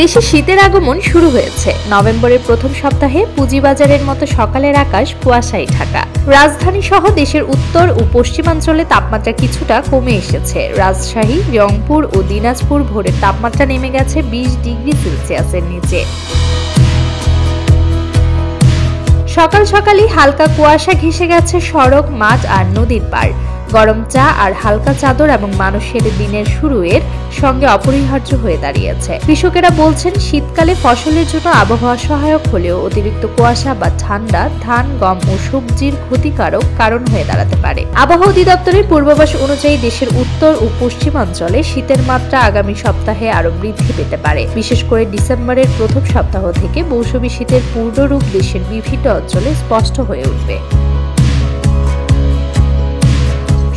দেশে শীতের আগমন শুরু হয়েছে। নভেম্বরের প্রথম সপ্তাহে পুঁজিবাজারের মতো সকালের আকাশ কুয়াশায় ঢাকা। রাজধানী সহ দেশের উত্তর ও পশ্চিমাঞ্চলে তাপমাত্রা কিছুটা কমে এসেছে। রাজশাহী, রংপুর ও দিনাজপুর ভোরের তাপমাত্রা নেমে গেছে 20 ডিগ্রি সেলসিয়াসের নিচে। সকাল সকালই হালকা কুয়াশা ঘেঁষে গেছে সড়ক, মাঠ আর নদীর পাড়। গরম চা আর হালকা চাদর এবং মানুষের দিনের শুরুর সঙ্গে অপরিহার্য হয়ে দাঁড়িয়েছে। কৃষকেরা বলছেন, শীতকালে ফসলের জন্য আবহাওয়া সহায়ক হলেও অতিরিক্ত কুয়াশা বা ঠান্ডা ধান, গম ও সবজির ক্ষতিকারক কারণ হয়ে দাঁড়াতে পারে। আবহাওয়া অধিদপ্তরের পূর্বাভাস অনুযায়ী দেশের উত্তর ও পশ্চিমাঞ্চলে শীতের মাত্রা আগামী সপ্তাহে আরো বৃদ্ধি পেতে পারে। বিশেষ করে ডিসেম্বরের প্রথম সপ্তাহ থেকে মৌসুমী শীতের পূর্ণরূপ দেশের বিভিন্ন অঞ্চলে স্পষ্ট হয়ে উঠবে।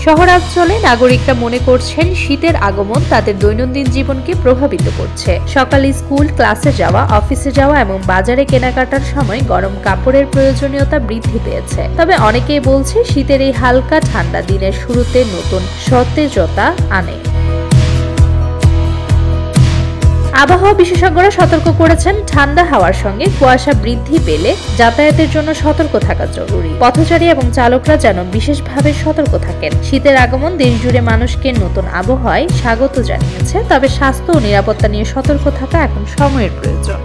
শহরাঞ্চলে নাগরিকরা মনে করছেন, শীতের আগমন তাদের দৈনন্দিন জীবনকে প্রভাবিত করছে। সকালে স্কুল, ক্লাসে যাওয়া, অফিসে যাওয়া এবং বাজারে কেনাকাটার সময় গরম কাপড়ের প্রয়োজনীয়তা বৃদ্ধি পেয়েছে। তবে অনেকেই বলছে, শীতের এই হালকা ঠান্ডা দিনের শুরুতে নতুন সতেজতা আনে। আবহাওয়া বিশেষজ্ঞরা সতর্ক করেছেন, ঠান্ডা হাওয়ার সঙ্গে কুয়াশা বৃদ্ধি পেলে যাতায়াতের জন্য সতর্ক থাকা জরুরি। পথচারী এবং চালকরা যেন বিশেষভাবে সতর্ক থাকেন। শীতের আগমন দেশজুড়ে মানুষকে নতুন আবহাওয়ায় স্বাগত জানিয়েছে, তবে স্বাস্থ্য ও নিরাপত্তা নিয়ে সতর্ক থাকা এখন সময়ের প্রয়োজন।